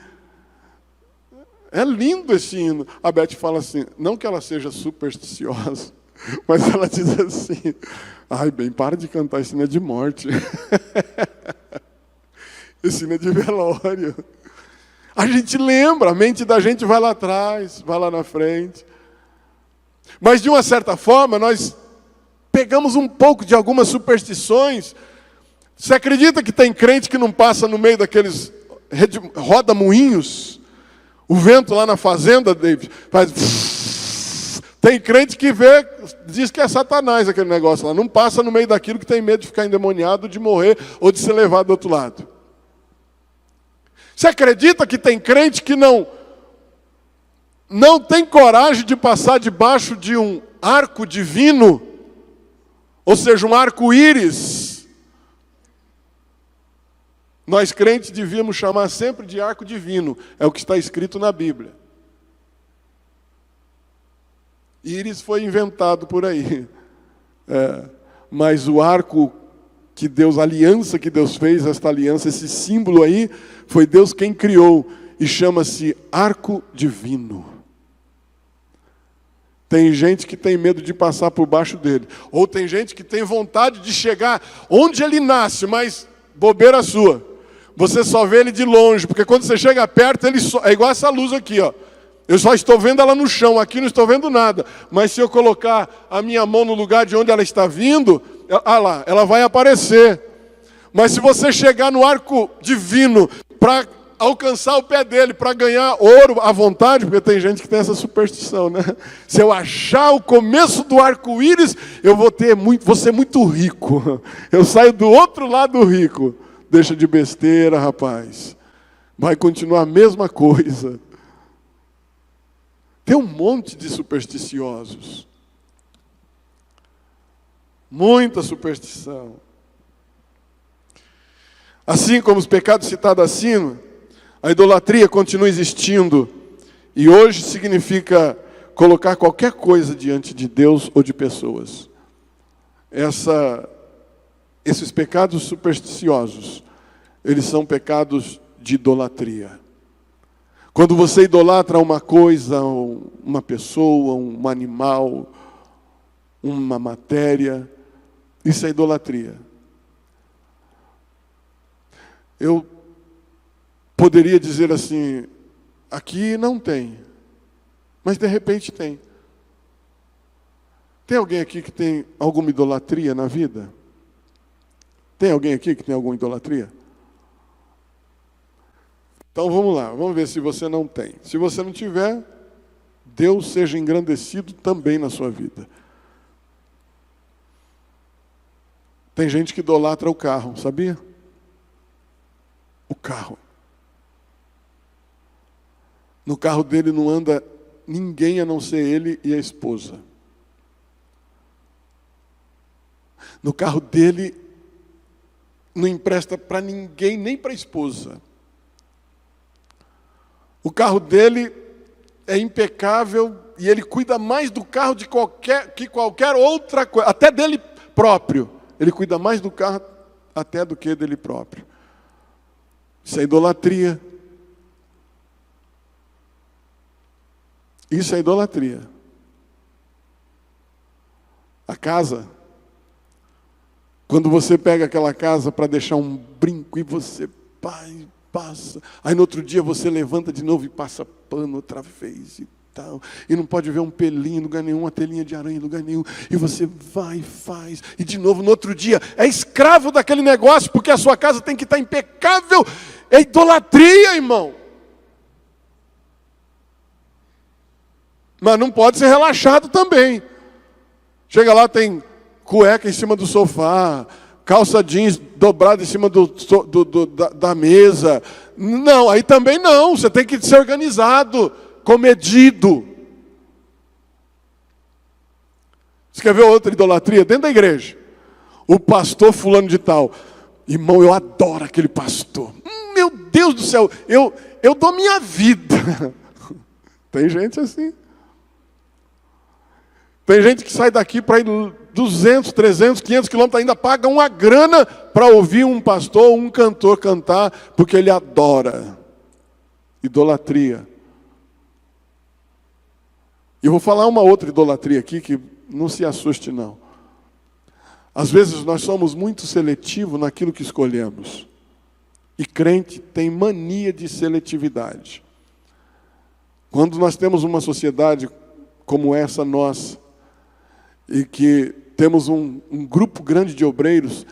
É lindo esse hino. A Beth fala assim, não que ela seja supersticiosa, mas ela diz assim, ai bem, para de cantar, esse hino é de morte. Esse hino é de velório. A gente lembra, a mente da gente vai lá atrás, vai lá na frente. Mas de uma certa forma, nós pegamos um pouco de algumas superstições. Você acredita que tem crente que não passa no meio daqueles roda-moinhos? O vento lá na fazenda, David, faz... Tem crente que vê, diz que é Satanás aquele negócio lá. Não passa no meio daquilo que tem medo de ficar endemoniado, de morrer ou de ser levado do outro lado. Você acredita que tem crente que não tem coragem de passar debaixo de um arco divino? Ou seja, um arco-íris? Nós crentes devíamos chamar sempre de arco divino. É o que está escrito na Bíblia. Íris foi inventado por aí. Mas o arco que Deus, a aliança que Deus fez, esta aliança, esse símbolo aí, foi Deus quem criou. E chama-se arco divino. Tem gente que tem medo de passar por baixo dele. Ou tem gente que tem vontade de chegar onde ele nasce, mas bobeira sua. Você só vê ele de longe, porque quando você chega perto, é igual essa luz aqui, ó. Eu só estou vendo ela no chão, aqui não estou vendo nada. Mas se eu colocar a minha mão no lugar de onde ela está vindo, lá, ela vai aparecer. Mas se você chegar no arco divino para alcançar o pé dele, para ganhar ouro à vontade, porque tem gente que tem essa superstição, né? Se eu achar o começo do arco-íris, eu vou ser muito rico. Eu saio do outro lado rico. Deixa de besteira, rapaz. Vai continuar a mesma coisa. Tem um monte de supersticiosos. Muita superstição. Assim como os pecados citados acima, a idolatria continua existindo. E hoje significa colocar qualquer coisa diante de Deus ou de pessoas. Esses pecados supersticiosos, eles são pecados de idolatria. Quando você idolatra uma coisa, uma pessoa, um animal, uma matéria, isso é idolatria. Eu poderia dizer assim, aqui não tem, mas de repente tem. Tem alguém aqui que tem alguma idolatria na vida? Tem alguém aqui que tem alguma idolatria? Então vamos lá, vamos ver se você não tem. Se você não tiver, Deus seja engrandecido também na sua vida. Tem gente que idolatra o carro, sabia? O carro. No carro dele não anda ninguém a não ser ele e a esposa. No carro dele não empresta para ninguém, nem para a esposa. O carro dele é impecável e ele cuida mais do carro que qualquer outra coisa, até dele próprio. Ele cuida mais do carro até do que dele próprio. Isso é idolatria. Isso é idolatria. casa. Quando você pega aquela casa para deixar um brinco e você passa. Aí no outro dia você levanta de novo e passa pano outra vez e tal. E não pode ver um pelinho em lugar nenhum, uma telinha de aranha em lugar nenhum. E você vai e faz. E de novo no outro dia é escravo daquele negócio, porque a sua casa tem que estar impecável. É idolatria, irmão. Mas não pode ser relaxado também. Chega lá, tem cueca em cima do sofá, calça jeans dobrada em cima da mesa. Não, aí também não. Você tem que ser organizado, comedido. Você quer ver outra idolatria? Dentro da igreja. O pastor fulano de tal. Irmão, eu adoro aquele pastor. Meu Deus do céu, eu dou minha vida. Tem gente assim. Tem gente que sai daqui para ir 200, 300, 500 quilômetros, ainda paga uma grana para ouvir um pastor, um cantor cantar, porque ele adora. Idolatria. E eu vou falar uma outra idolatria aqui, que não se assuste não. Às vezes nós somos muito seletivos naquilo que escolhemos. E crente tem mania de seletividade. Quando nós temos uma sociedade como essa nossa, e que temos um grupo grande de obreiros,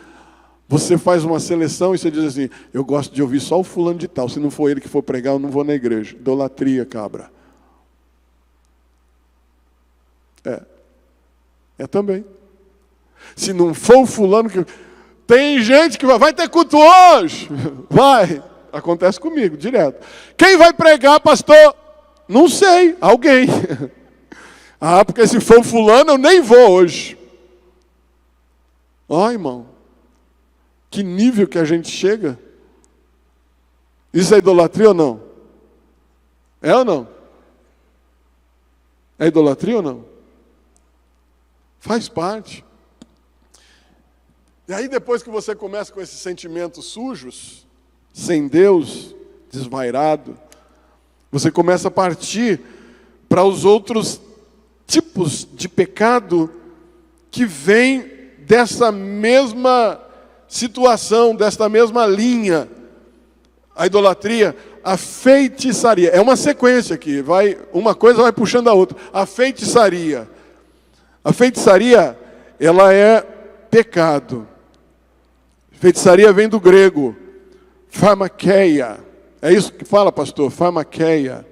você faz uma seleção e você diz assim, eu gosto de ouvir só o fulano de tal, se não for ele que for pregar, eu não vou na igreja. Idolatria, cabra. É também. Se não for o fulano que... Tem gente que vai ter culto hoje. Vai. Acontece comigo, direto. Quem vai pregar, pastor? Não sei, alguém. Ah, porque se for fulano, eu nem vou hoje. Ó, irmão, que nível que a gente chega. Isso é idolatria ou não? É ou não? É idolatria ou não? Faz parte. E aí depois que você começa com esses sentimentos sujos, sem Deus, desvairado, você começa a partir para os outros tipos de pecado que vêm dessa mesma situação, desta mesma linha. A idolatria, a feitiçaria. É uma sequência aqui, uma coisa vai puxando a outra. A feitiçaria. A feitiçaria, ela é pecado. Feitiçaria vem do grego, pharmakeia. É isso que fala, pastor? Pharmakeia.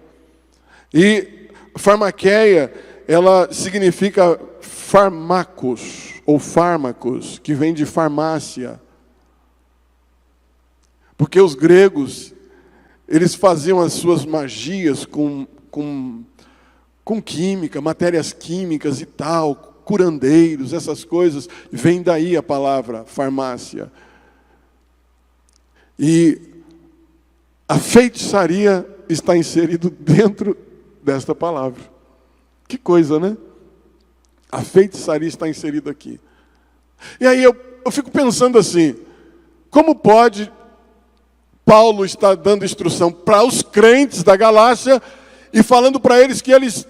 E pharmakeia, ela significa fármacos, ou fármacos, que vem de farmácia. Porque os gregos, eles faziam as suas magias com química, matérias químicas e tal, curandeiros, essas coisas. Vem daí a palavra farmácia. E a feitiçaria está inserido dentro desta palavra. Que coisa, né? A feitiçaria está inserida aqui. E aí eu fico pensando assim, como pode Paulo estar dando instrução para os crentes da Galácia e falando para eles que eles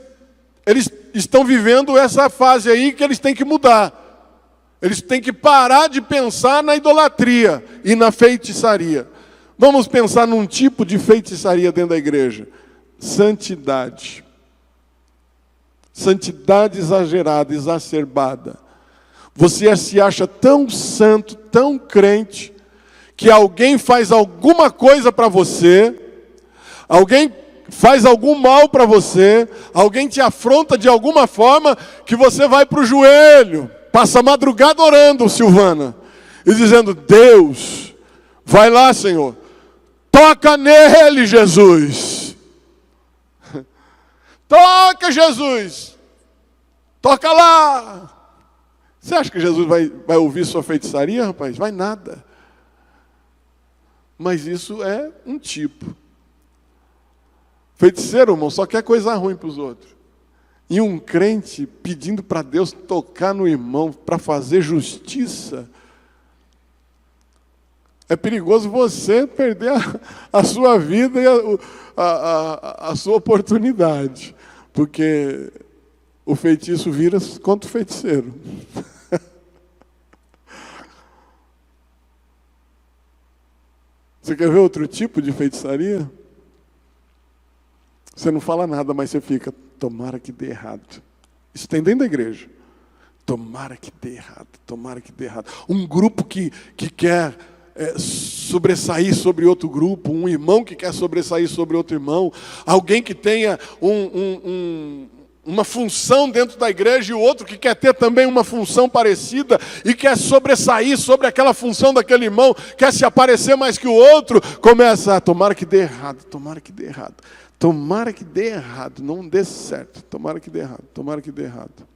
estão vivendo essa fase aí que eles têm que mudar. Eles têm que parar de pensar na idolatria e na feitiçaria. Vamos pensar num tipo de feitiçaria dentro da igreja. Santidade. Santidade exagerada, exacerbada. Você se acha tão santo, tão crente, que alguém faz alguma coisa para você, alguém faz algum mal para você, alguém te afronta de alguma forma, que você vai para o joelho, passa a madrugada orando, Silvana, e dizendo, Deus, vai lá, Senhor, toca nele, Jesus. Toca, Jesus. Toca lá. Você acha que Jesus vai ouvir sua feitiçaria, rapaz? Vai nada. Mas isso é um tipo. Feiticeiro, irmão, só quer coisa ruim para os outros. E um crente pedindo para Deus tocar no irmão para fazer justiça. É perigoso você perder a sua vida e a sua oportunidade. Porque o feitiço vira contra o feiticeiro. Você quer ver outro tipo de feitiçaria? Você não fala nada, mas você fica, tomara que dê errado. Isso tem dentro da igreja. Tomara que dê errado, tomara que dê errado. Um grupo que quer sobressair sobre outro grupo, um irmão que quer sobressair sobre outro irmão, alguém que tenha uma função dentro da igreja e o outro que quer ter também uma função parecida e quer sobressair sobre aquela função daquele irmão, quer se aparecer mais que o outro, começa a tomara que dê errado, tomara que dê errado, tomara que dê errado, não dê certo, tomara que dê errado, tomara que dê errado.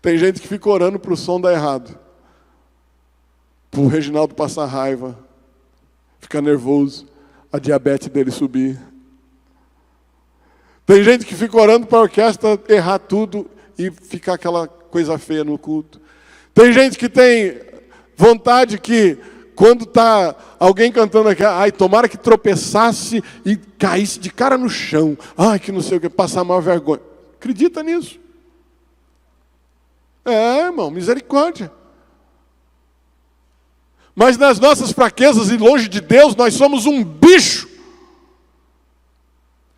Tem gente que fica orando para o som dar errado, para o Reginaldo passar raiva, ficar nervoso, a diabetes dele subir. Tem gente que fica orando para a orquestra errar tudo e ficar aquela coisa feia no culto. Tem gente que tem vontade que, quando está alguém cantando aqui, ai, tomara que tropeçasse e caísse de cara no chão. Ai, que não sei o que, passar mal vergonha. Acredita nisso? Irmão, misericórdia. Mas nas nossas fraquezas e longe de Deus, nós somos um bicho,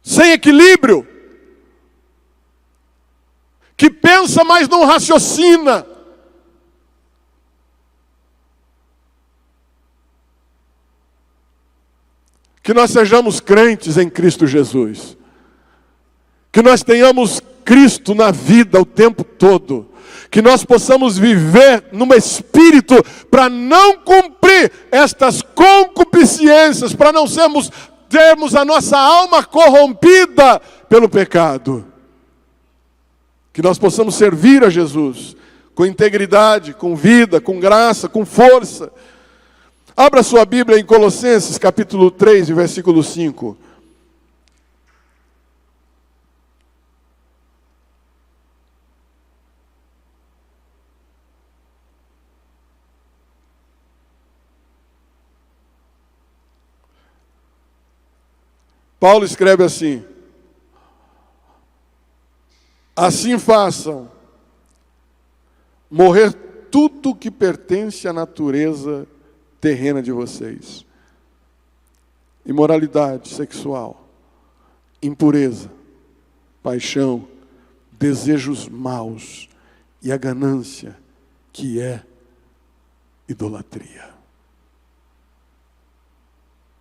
sem equilíbrio, que pensa, mas não raciocina. Que nós sejamos crentes em Cristo Jesus. Que nós tenhamos Cristo na vida o tempo todo. Que nós possamos viver num espírito para não cumprir estas concupiscências, para não termos a nossa alma corrompida pelo pecado. Que nós possamos servir a Jesus com integridade, com vida, com graça, com força. Abra sua Bíblia em Colossenses, capítulo 3, versículo 5. Paulo escreve assim: assim façam morrer tudo que pertence à natureza terrena de vocês. Imoralidade sexual, impureza, paixão, desejos maus e a ganância, que é idolatria.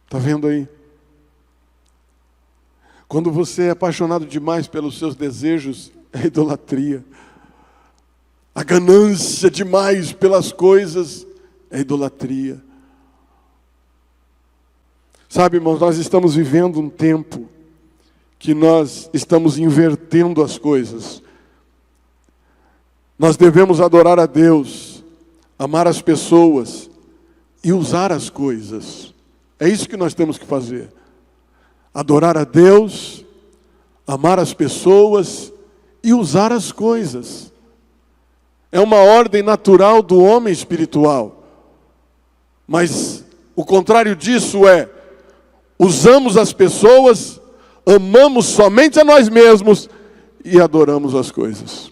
Está vendo aí? Quando você é apaixonado demais pelos seus desejos, é idolatria. A ganância demais pelas coisas é idolatria. Sabe, irmãos, nós estamos vivendo um tempo que nós estamos invertendo as coisas. Nós devemos adorar a Deus, amar as pessoas e usar as coisas. É isso que nós temos que fazer. Adorar a Deus, amar as pessoas e usar as coisas. É uma ordem natural do homem espiritual. Mas o contrário disso é, usamos as pessoas, amamos somente a nós mesmos e adoramos as coisas.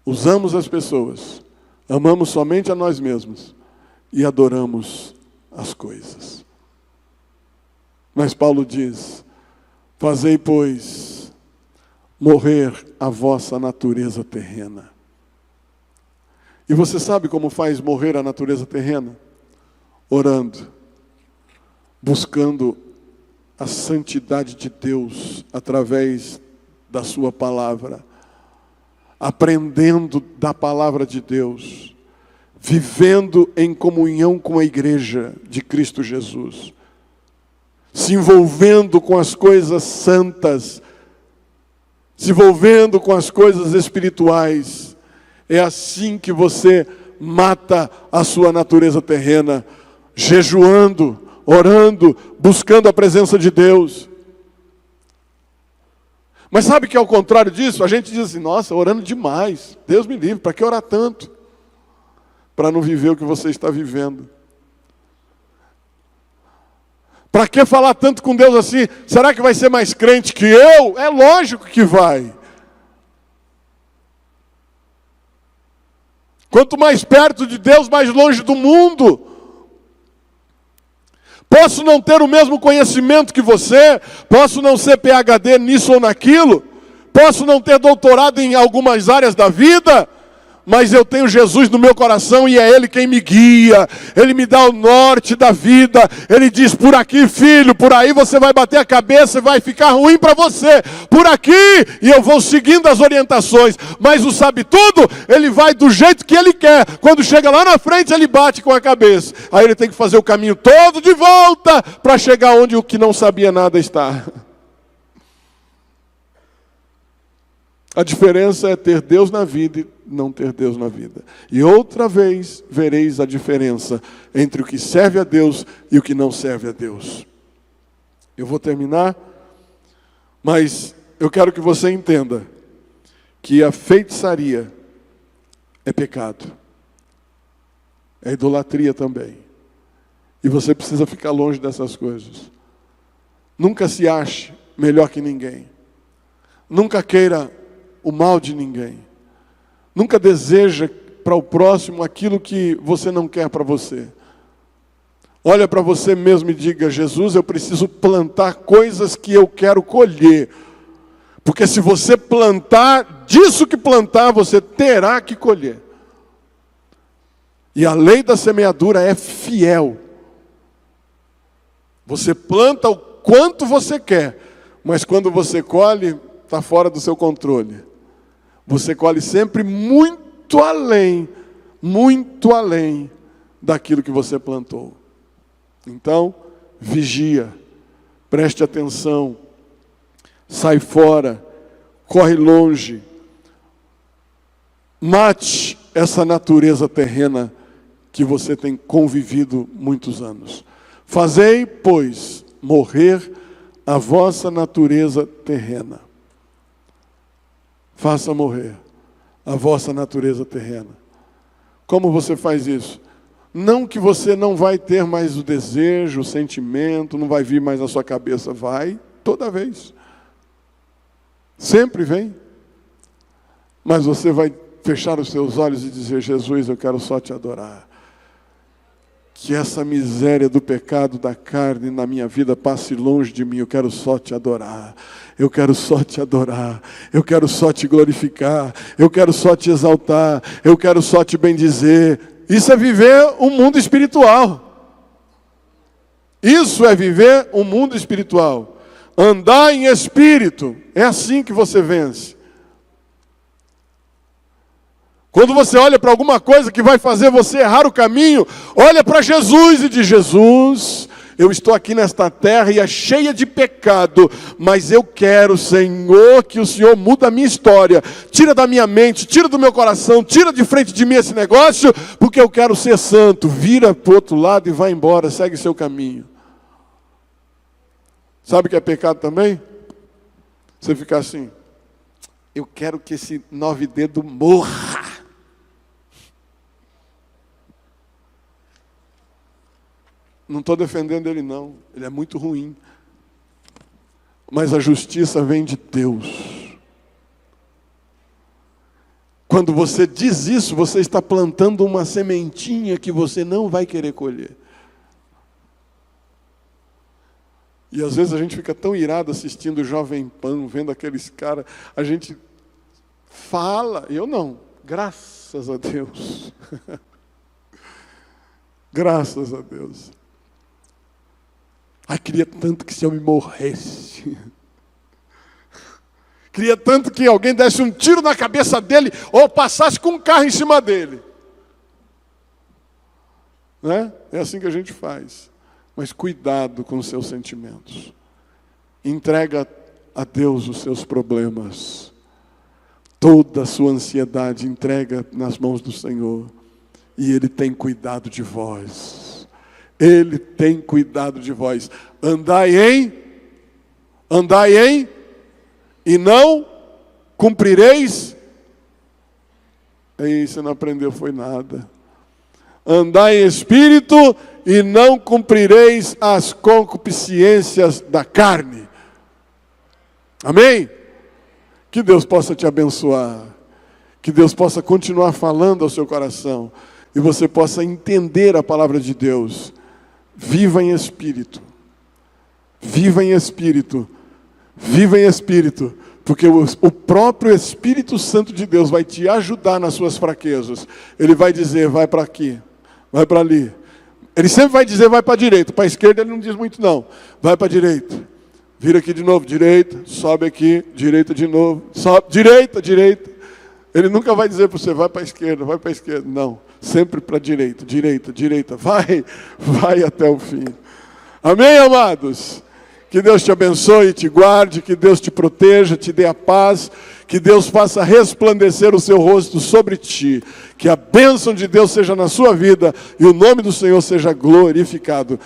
Usamos as pessoas, amamos somente a nós mesmos e adoramos as coisas. Mas Paulo diz: fazei, pois, morrer a vossa natureza terrena. E você sabe como faz morrer a natureza terrena? Orando, buscando a santidade de Deus através da sua palavra, aprendendo da palavra de Deus, vivendo em comunhão com a igreja de Cristo Jesus, se envolvendo com as coisas santas, se envolvendo com as coisas espirituais. É assim que você mata a sua natureza terrena, jejuando, orando, buscando a presença de Deus. Mas sabe que ao contrário disso, a gente diz assim, nossa, orando demais, Deus me livre, para que orar tanto? Para não viver o que você está vivendo. Para que falar tanto com Deus assim? Será que vai ser mais crente que eu? É lógico que vai. Quanto mais perto de Deus, mais longe do mundo. Posso não ter o mesmo conhecimento que você, posso não ser PhD nisso ou naquilo, posso não ter doutorado em algumas áreas da vida, mas eu tenho Jesus no meu coração e é Ele quem me guia. Ele me dá o norte da vida. Ele diz, por aqui, filho, por aí você vai bater a cabeça e vai ficar ruim para você. Por aqui, e eu vou seguindo as orientações. Mas o sabe tudo, ele vai do jeito que ele quer. Quando chega lá na frente, ele bate com a cabeça. Aí ele tem que fazer o caminho todo de volta para chegar onde o que não sabia nada está. A diferença é ter Deus na vida e não ter Deus na vida. E outra vez vereis a diferença entre o que serve a Deus e o que não serve a Deus. Eu vou terminar, mas eu quero que você entenda que a feitiçaria é pecado. É idolatria também. E você precisa ficar longe dessas coisas. Nunca se ache melhor que ninguém. Nunca queira o mal de ninguém. Nunca deseja para o próximo aquilo que você não quer para você. Olha para você mesmo e diga, Jesus, eu preciso plantar coisas que eu quero colher. Porque se você plantar, disso que plantar, você terá que colher. E a lei da semeadura é fiel. Você planta o quanto você quer, mas quando você colhe, está fora do seu controle. Você colhe sempre muito além daquilo que você plantou. Então, vigia, preste atenção, sai fora, corre longe, mate essa natureza terrena que você tem convivido muitos anos. Fazei, pois, morrer a vossa natureza terrena. Faça morrer a vossa natureza terrena. Como você faz isso? Não que você não vai ter mais o desejo, o sentimento, não vai vir mais na sua cabeça. Vai, toda vez. Sempre vem. Mas você vai fechar os seus olhos e dizer, Jesus, eu quero só te adorar. Que essa miséria do pecado da carne na minha vida passe longe de mim. Eu quero só te adorar. Eu quero só te adorar. Eu quero só te glorificar. Eu quero só te exaltar. Eu quero só te bendizer. Isso é viver um mundo espiritual. Isso é viver um mundo espiritual. Andar em espírito. É assim que você vence. Quando você olha para alguma coisa que vai fazer você errar o caminho, olha para Jesus e diz, Jesus, eu estou aqui nesta terra e é cheia de pecado, mas eu quero, Senhor, que o Senhor mude a minha história, tira da minha mente, tira do meu coração, tira de frente de mim esse negócio, porque eu quero ser santo. Vira para o outro lado e vai embora, segue seu caminho. Sabe o que é pecado também? Você ficar assim, eu quero que esse 9 dedos morra. Não estou defendendo ele não, ele é muito ruim. Mas a justiça vem de Deus. Quando você diz isso, você está plantando uma sementinha que você não vai querer colher. E às vezes a gente fica tão irado assistindo o Jovem Pan, vendo aqueles caras, a gente fala, eu não, graças a Deus. Graças a Deus. Ai, queria tanto que esse homem morresse. Queria tanto que alguém desse um tiro na cabeça dele ou passasse com um carro em cima dele. Né? É assim que a gente faz. Mas cuidado com os seus sentimentos. Entrega a Deus os seus problemas. Toda a sua ansiedade entrega nas mãos do Senhor. E Ele tem cuidado de vós. Ele tem cuidado de vós. Andai em, e não cumprireis. Aí você não aprendeu, foi nada. Andai em espírito e não cumprireis as concupiscências da carne. Amém? Que Deus possa te abençoar. Que Deus possa continuar falando ao seu coração e você possa entender a palavra de Deus. Viva em espírito. Viva em espírito. Viva em espírito. Porque o próprio Espírito Santo de Deus vai te ajudar nas suas fraquezas. Ele vai dizer, vai para aqui, vai para ali. Ele sempre vai dizer, vai para a direita. Para a esquerda ele não diz muito não. Vai para a direita. Vira aqui de novo, direita. Sobe aqui, direita de novo. Sobe, direita, direita. Ele nunca vai dizer para você, vai para a esquerda, vai para a esquerda. Não, sempre para a direita, direita, direita. Vai até o fim. Amém, amados? Que Deus te abençoe, te guarde, que Deus te proteja, te dê a paz, que Deus faça resplandecer o seu rosto sobre ti, que a bênção de Deus seja na sua vida e o nome do Senhor seja glorificado.